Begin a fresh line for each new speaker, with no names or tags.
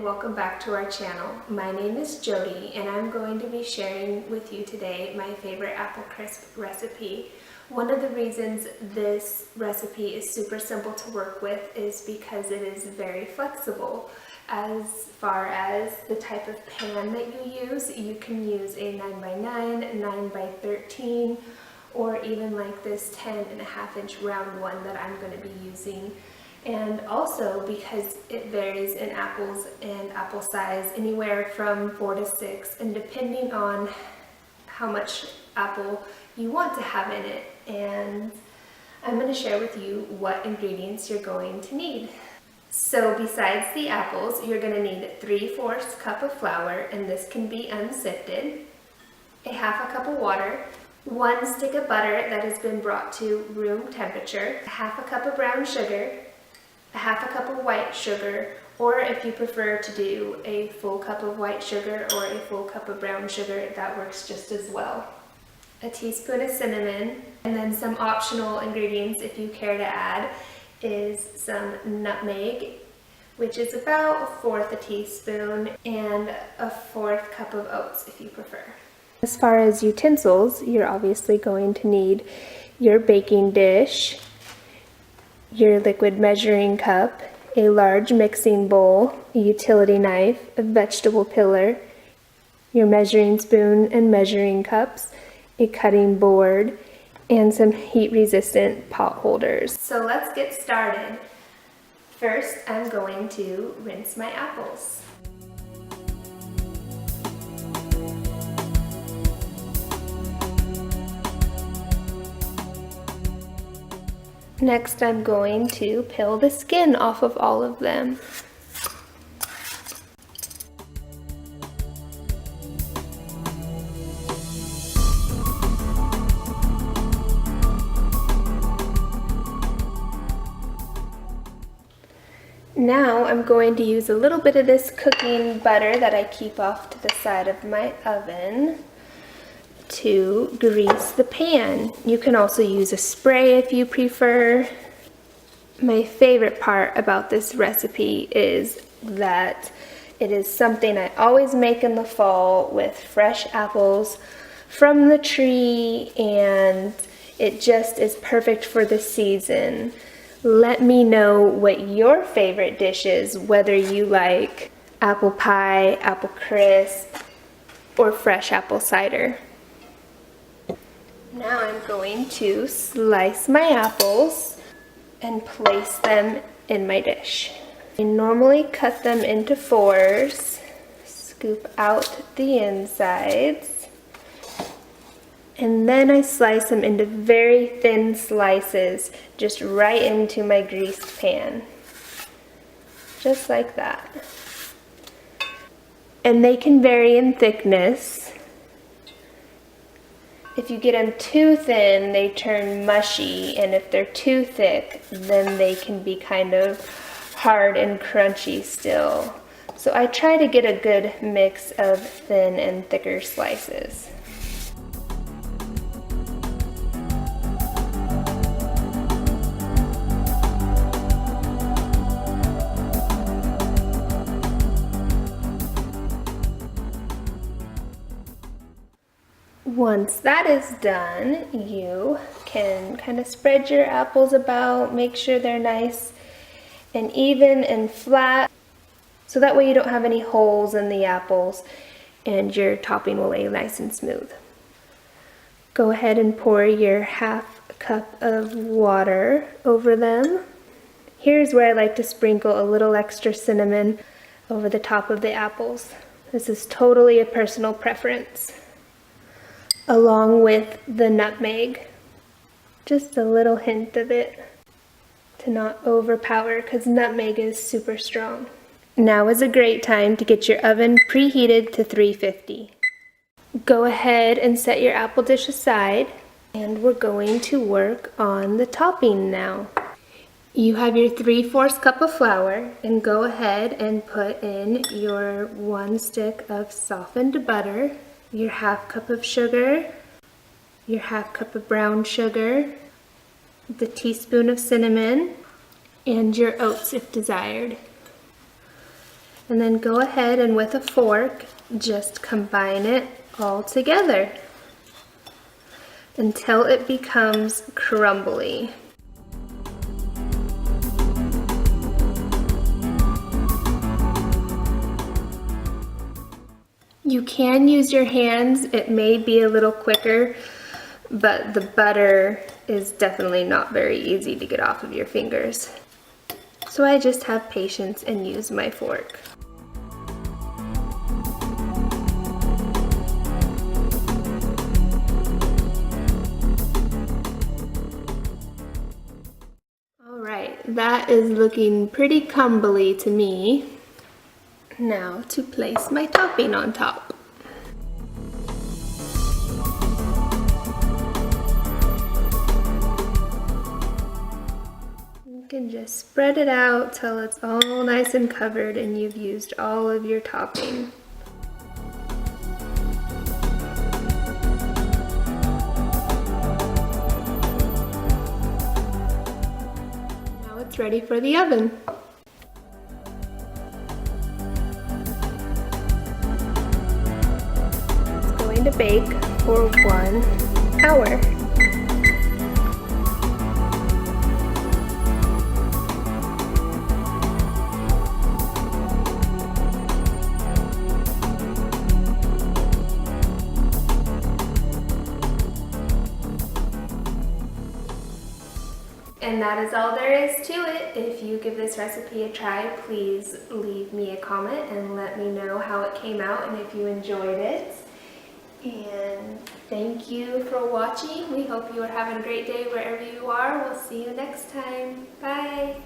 welcome back to our channel. My name is Jody and I'm going to be sharing with you today my favorite apple crisp recipe. One of the reasons this recipe is super simple to work with is because it is very flexible. As far as the type of pan that you use, you can use a 9x9, 9x13, or even like this 10.5-inch round one that I'm going to be using. And also because it varies in apples and apple size, anywhere from 4 to 6, and depending on how much apple you want to have in it. And I'm going to share with you what ingredients you're going to need. So besides the apples, you're going to need 3/4 cup of flour, and this can be unsifted, a 1/2 cup of water, 1 stick of butter that has been brought to room temperature, a 1/2 cup of brown sugar, a 1/2 cup of white sugar, or if you prefer to do a full cup of white sugar or a full cup of brown sugar, that works just as well. A teaspoon of cinnamon, and then some optional ingredients if you care to add is some nutmeg, which is about 1/4 teaspoon, and a 1/4 cup of oats if you prefer. As far as utensils, you're obviously going to need your baking dish, your liquid measuring cup, a large mixing bowl, a utility knife, a vegetable peeler, your measuring spoon and measuring cups, a cutting board, and some heat-resistant pot holders. So let's get started. First, I'm going to rinse my apples. Next, I'm going to peel the skin off of all of them. Now I'm going to use a little bit of this cooking butter that I keep off to the side of my oven to grease the pan. You can also use a spray if you prefer. My favorite part about this recipe is that it is something I always make in the fall with fresh apples from the tree, and it just is perfect for the season. Let me know what your favorite dish is, whether you like apple pie, apple crisp, or fresh apple cider. Now I'm going to slice my apples and place them in my dish. I normally cut them into 4s, scoop out the insides, and then I slice them into very thin slices, just right into my greased pan. Just like that. And they can vary in thickness. If you get them too thin, they turn mushy, and if they're too thick, then they can be kind of hard and crunchy still. So I try to get a good mix of thin and thicker slices. Once that is done, you can kind of spread your apples about, make sure they're nice and even and flat, so that way you don't have any holes in the apples and your topping will lay nice and smooth. Go ahead and pour your 1/2 cup of water over them. Here's where I like to sprinkle a little extra cinnamon over the top of the apples. This is totally a personal preference. Along with the nutmeg. Just a little hint of it to not overpower, because nutmeg is super strong. Now is a great time to get your oven preheated to 350. Go ahead and set your apple dish aside, and we're going to work on the topping now. You have your 3/4 cup of flour, and go ahead and put in your 1 stick of softened butter, your 1/2 cup of sugar, your 1/2 cup of brown sugar, the teaspoon of cinnamon, and your oats if desired. And then go ahead and with a fork, just combine it all together until it becomes crumbly. You can use your hands, it may be a little quicker, but the butter is definitely not very easy to get off of your fingers. So I just have patience and use my fork. Alright, that is looking pretty crumbly to me. Now to place my topping on top. You can just spread it out till it's all nice and covered and you've used all of your topping. Now it's ready for the oven. To bake for 1 hour. And that is all there is to it. If you give this recipe a try, please leave me a comment and let me know how it came out and if you enjoyed it. And thank you for watching. We hope you are having a great day wherever you are. We'll see you next time. Bye.